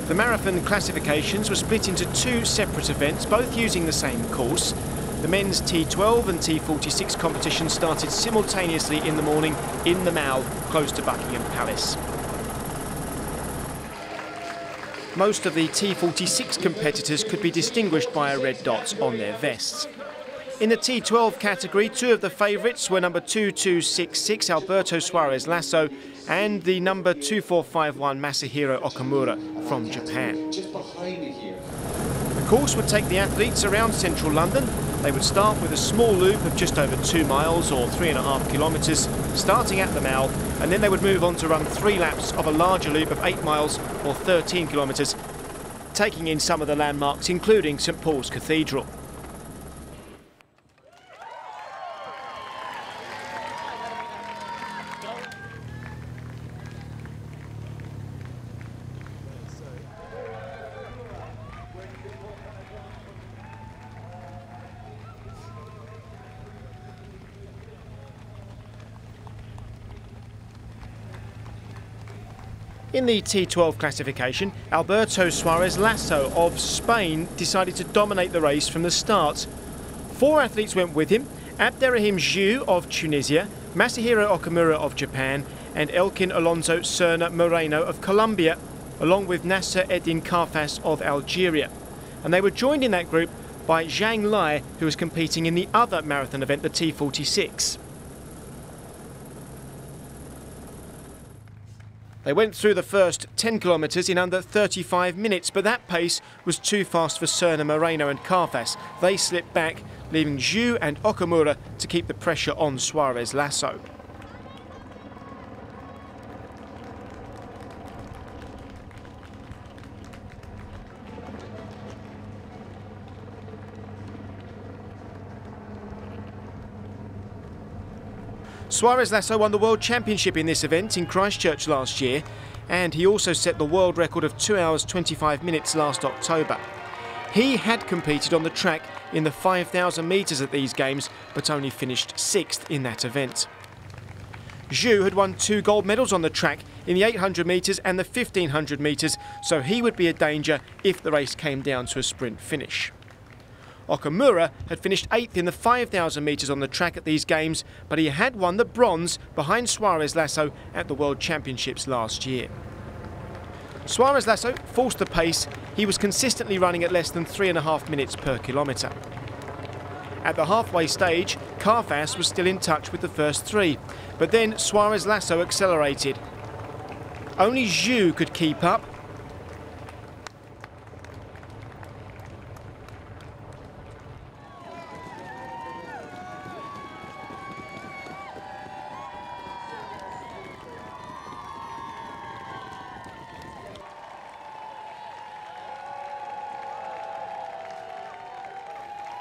The marathon classifications were split into two separate events, both using the same course. The men's T12 and T46 competition started simultaneously in the morning in the Mall, close to Buckingham Palace. Most of the T46 competitors could be distinguished by a red dot on their vests. In the T12 category, two of the favourites were number 2266 Alberto Suarez Lasso and the number 2451 Masahiro Okamura from Japan. The course would take the athletes around central London. They would start with a small loop of just over 2 miles or 3.5 kilometres, starting at the Mall, and then they would move on to run 3 laps of a larger loop of 8 miles or 13 kilometres, taking in some of the landmarks, including St Paul's Cathedral. In the T12 classification, Alberto Suarez Lasso of Spain decided to dominate the race from the start. 4 athletes went with him: Abderrahim Zhu of Tunisia, Masahiro Okamura of Japan, and Elkin Alonso Serna Moreno of Colombia, along with Nasser Eddin Karfas of Algeria. And they were joined in that group by Zhang Lai, who was competing in the other marathon event, the T46. They went through the first 10 kilometres in under 35 minutes, but that pace was too fast for Serna Moreno and Karfas. They slipped back, leaving Zhu and Okamura to keep the pressure on Suarez Lasso. Suarez Lasso won the World Championship in this event in Christchurch last year, and he also set the world record of 2 hours 25 minutes last October. He had competed on the track in the 5,000 metres at these games, but only finished 6th in that event. Zhu had won 2 gold medals on the track in the 800 metres and the 1500 metres, so he would be a danger if the race came down to a sprint finish. Okamura had finished 8th in the 5,000 metres on the track at these games, but he had won the bronze behind Suarez Lasso at the World Championships last year. Suarez Lasso forced the pace. He was consistently running at less than 3.5 minutes per kilometre. At the halfway stage, Karfas was still in touch with the first 3, but then Suarez Lasso accelerated. Only Zhu could keep up.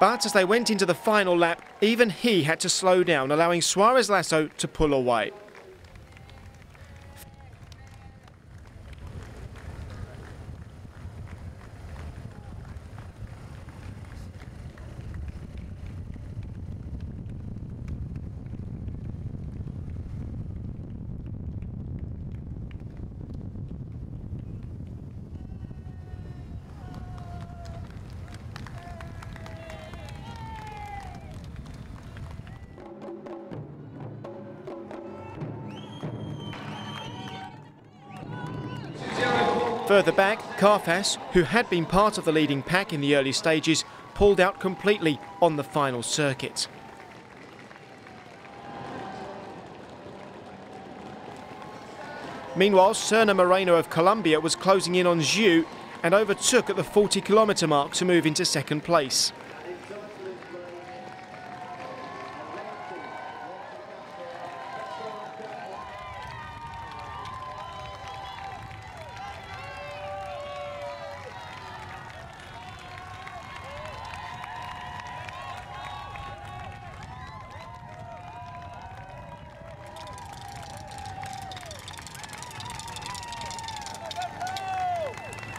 But as they went into the final lap, even he had to slow down, allowing Suarez Lasso to pull away. Further back, Karfas, who had been part of the leading pack in the early stages, pulled out completely on the final circuit. Meanwhile, Serna Moreno of Colombia was closing in on Zhu and overtook at the 40-kilometre mark to move into second place.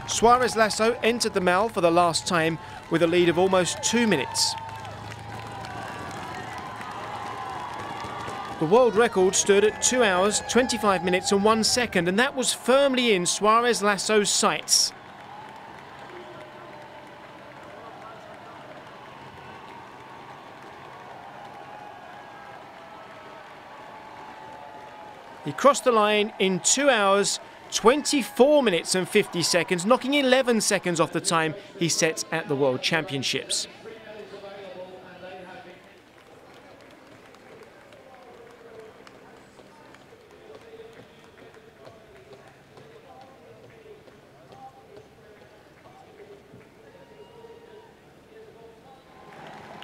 Suarez Lasso entered the Mall for the last time with a lead of almost 2 minutes. The world record stood at 2 hours, 25 minutes and 1 second, and that was firmly in Suarez Lasso's sights. He crossed the line in 2 hours, 24 minutes and 50 seconds, knocking 11 seconds off the time he set at the World Championships.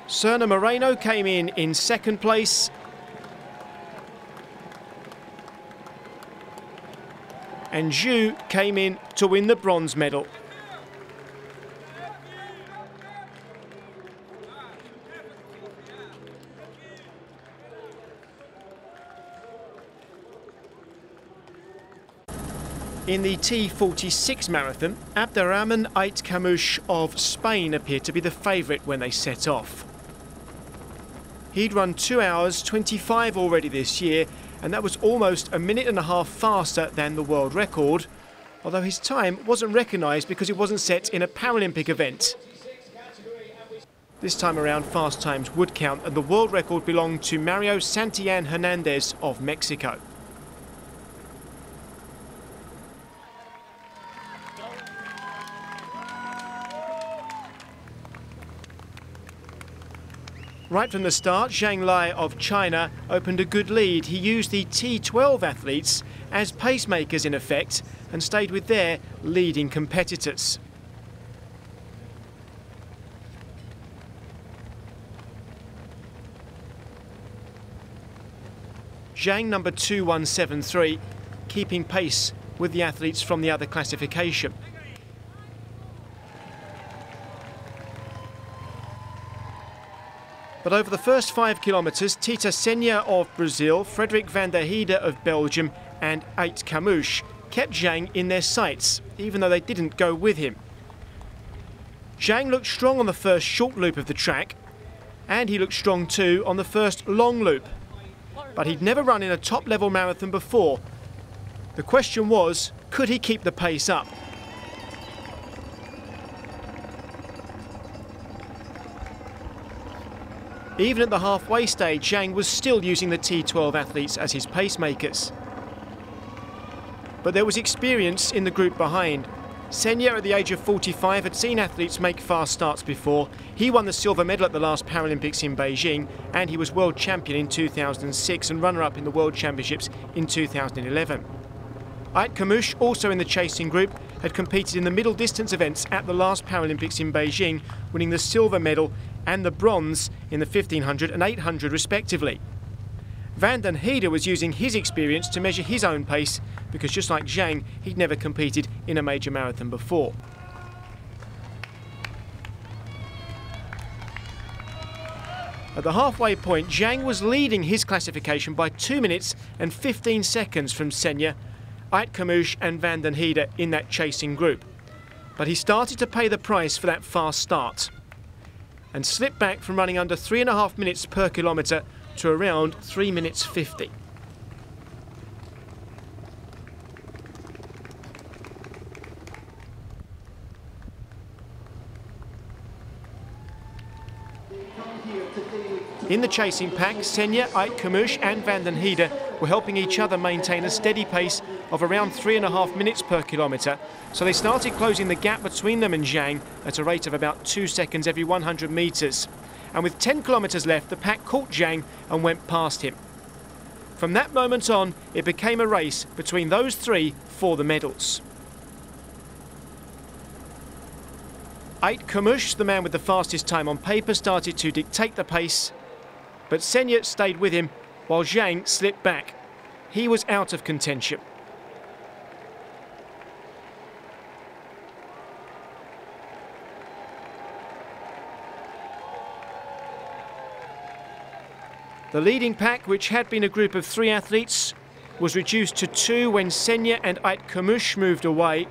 Serna Moreno came in second place. And Zhu came in to win the bronze medal. In the T46 marathon, Abderrahman Ait Kamouche of Spain appeared to be the favourite when they set off. He'd run 2 hours 25 already this year, and that was almost a minute and a half faster than the world record, although his time wasn't recognised because it wasn't set in a Paralympic event. This time around, fast times would count, and the world record belonged to Mario Santillan Hernandez of Mexico. Right from the start, Zhang Lai of China opened a good lead. He used the T12 athletes as pacemakers in effect and stayed with their leading competitors. Zhang, number 2173, keeping pace with the athletes from the other classification. But over the first 5 kilometres, Tita Senha of Brazil, Frederic van der Heide of Belgium and Ait Kamouche kept Zhang in their sights, even though they didn't go with him. Zhang looked strong on the first short loop of the track, and he looked strong too on the first long loop. But he'd never run in a top-level marathon before. The question was, could he keep the pace up? Even at the halfway stage, Zhang was still using the T12 athletes as his pacemakers. But there was experience in the group behind. Senha, at the age of 45, had seen athletes make fast starts before. He won the silver medal at the last Paralympics in Beijing, and he was world champion in 2006 and runner-up in the World Championships in 2011. Ait Kamouche, also in the chasing group, had competed in the middle distance events at the last Paralympics in Beijing, winning the silver medal and the bronze in the 1500 and 800 respectively. Van der Heide was using his experience to measure his own pace because, just like Zhang, he'd never competed in a major marathon before. At the halfway point, Zhang was leading his classification by 2 minutes and 15 seconds from Senha, Ait Kamouche and Van der Heide in that chasing group. But he started to pay the price for that fast start and slipped back from running under 3.5 minutes per kilometre to around 3 minutes 50. In the chasing pack, Senha, Ait Kamouche and Van der Heide were helping each other maintain a steady pace of around 3.5 minutes per kilometre, so they started closing the gap between them and Zhang at a rate of about 2 seconds every 100 metres. And with 10 kilometres left, the pack caught Zhang and went past him. From that moment on, it became a race between those three for the medals. Ait Kamouche, the man with the fastest time on paper, started to dictate the pace, but Senha stayed with him while Zhang slipped back. He was out of contention. The leading pack, which had been a group of 3 athletes, was reduced to 2 when Senha and Ait Kamouche moved away.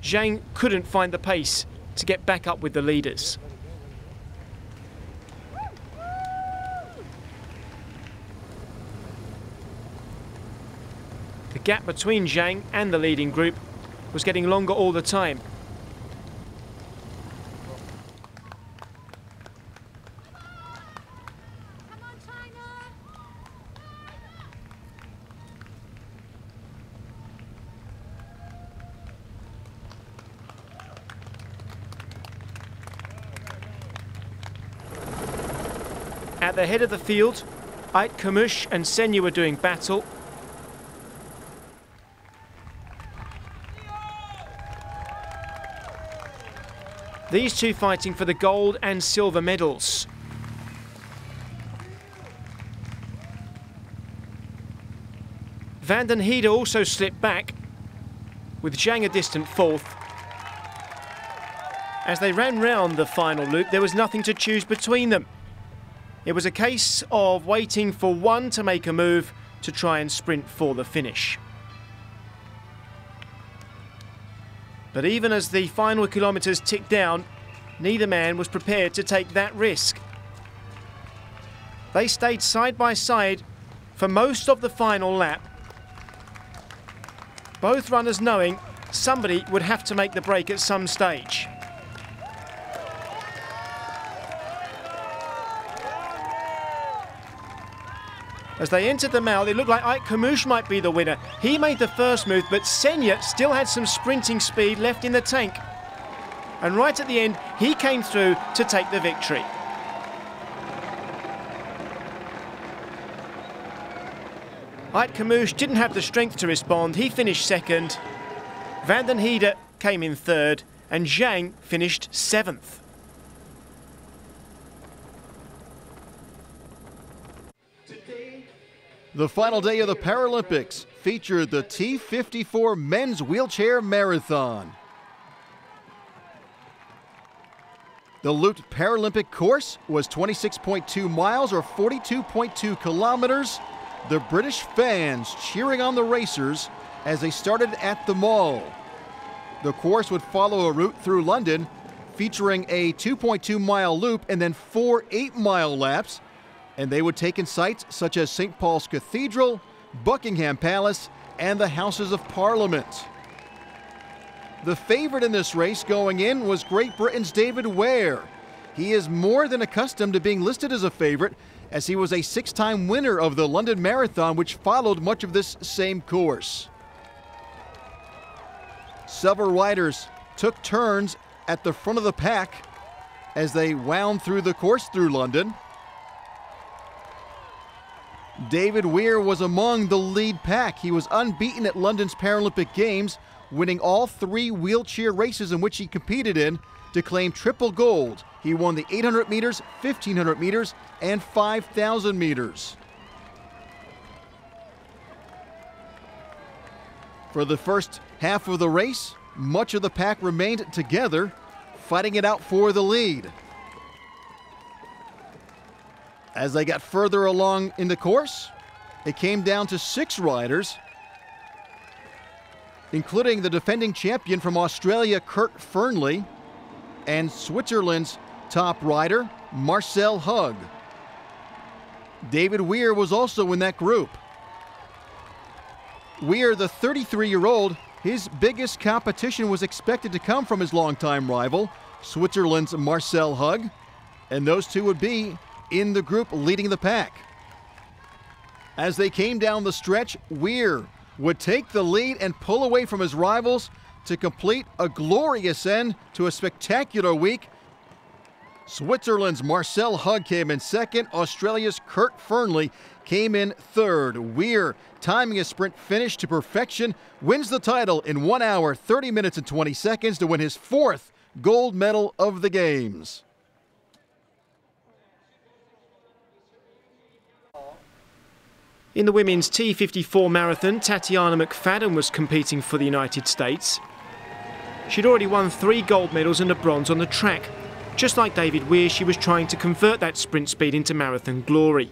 Zhang couldn't find the pace to get back up with the leaders. The gap between Zhang and the leading group was getting longer all the time. the head of the field, Kamush and Senya were doing battle. These two fighting for the gold and silver medals. Van den Heide also slipped back, with Zhang a distant fourth. As they ran round the final loop, there was nothing to choose between them. It was a case of waiting for one to make a move to try and sprint for the finish. But even as the final kilometres ticked down, neither man was prepared to take that risk. They stayed side by side for most of the final lap, both runners knowing somebody would have to make the break at some stage. As they entered the mile, it looked like Kamush might be the winner. He made the first move, but Senya still had some sprinting speed left in the tank. And right at the end, he came through to take the victory. Kamush didn't have the strength to respond. He finished second. Van den Heide came in third, and Zhang finished seventh. The final day of the Paralympics featured the T54 men's wheelchair marathon. The looped Paralympic course was 26.2 miles or 42.2 kilometers. The British fans cheering on the racers as they started at the Mall. The course would follow a route through London featuring a 2.2-mile loop and then 4 8-mile laps, and they would take in sites such as St. Paul's Cathedral, Buckingham Palace, and the Houses of Parliament. The favorite in this race going in was Great Britain's David Ware. He is more than accustomed to being listed as a favorite, as he was a 6-time winner of the London Marathon, which followed much of this same course. Several riders took turns at the front of the pack as they wound through the course through London. David Weir was among the lead pack. He was unbeaten at London's Paralympic Games, winning all 3 wheelchair races in which he competed in to claim triple gold. He won the 800 meters, 1500 meters, and 5,000 meters. For the first half of the race, much of the pack remained together, fighting it out for the lead. As they got further along in the course, it came down to 6 riders, including the defending champion from Australia, Kurt Fernley, and Switzerland's top rider, Marcel Hug. David Weir was also in that group. Weir, the 33-year-old, his biggest competition was expected to come from his longtime rival, Switzerland's Marcel Hug, and those two would be in the group leading the pack. As they came down the stretch, Weir would take the lead and pull away from his rivals to complete a glorious end to a spectacular week. Switzerland's Marcel Hug came in second. Australia's Kurt Fernley came in third. Weir, timing his sprint finish to perfection, wins the title in 1 hour, 30 minutes and 20 seconds to win his 4th gold medal of the Games. In the women's T54 marathon, Tatiana McFadden was competing for the United States. She'd already won 3 gold medals and a bronze on the track. Just like David Weir, she was trying to convert that sprint speed into marathon glory.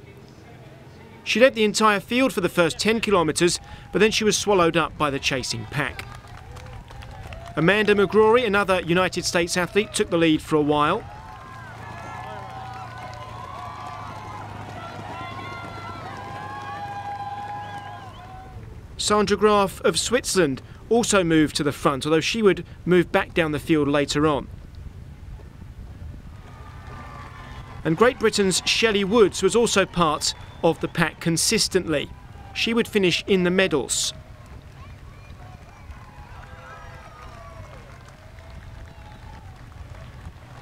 She led the entire field for the first 10 kilometres, but then she was swallowed up by the chasing pack. Amanda McGrory, another United States athlete, took the lead for a while. Sandra Graf of Switzerland also moved to the front, although she would move back down the field later on. And Great Britain's Shelley Woods was also part of the pack consistently. She would finish in the medals.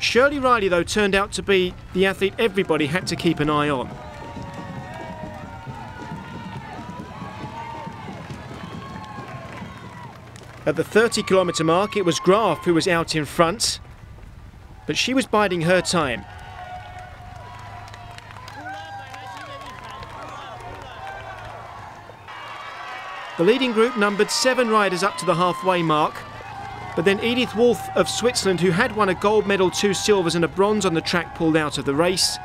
Shirley Riley, though, turned out to be the athlete everybody had to keep an eye on. At the 30-kilometre mark, it was Graf who was out in front, but she was biding her time. The leading group numbered 7 riders up to the halfway mark, but then Edith Wolff of Switzerland, who had won a gold medal, 2 silvers and a bronze on the track, pulled out of the race.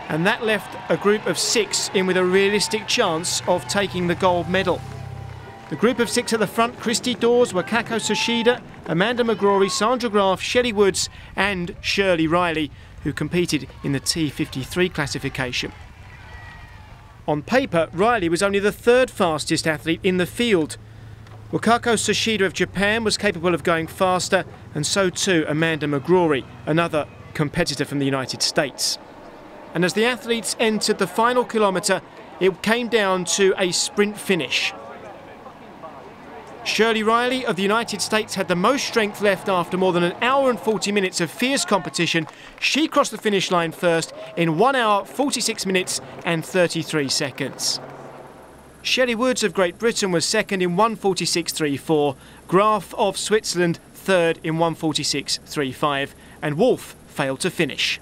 And that left a group of 6 in with a realistic chance of taking the gold medal. The group of 6 at the front: Christy Dawes, Wakako Tsushida, Amanda McGrory, Sandra Graf, Shelley Woods and Shirley Riley, who competed in the T53 classification. On paper, Riley was only the 3rd fastest athlete in the field. Wakako Tsushida of Japan was capable of going faster, and so too Amanda McGrory, another competitor from the United States. And as the athletes entered the final kilometre, it came down to a sprint finish. Shirley Riley of the United States had the most strength left after more than 1 hour and 40 minutes of fierce competition. She crossed the finish line first in 1 hour, 46 minutes and 33 seconds. Shelley Woods of Great Britain was second in 1:46.34, Graf of Switzerland third in 1:46.35, and Wolff failed to finish.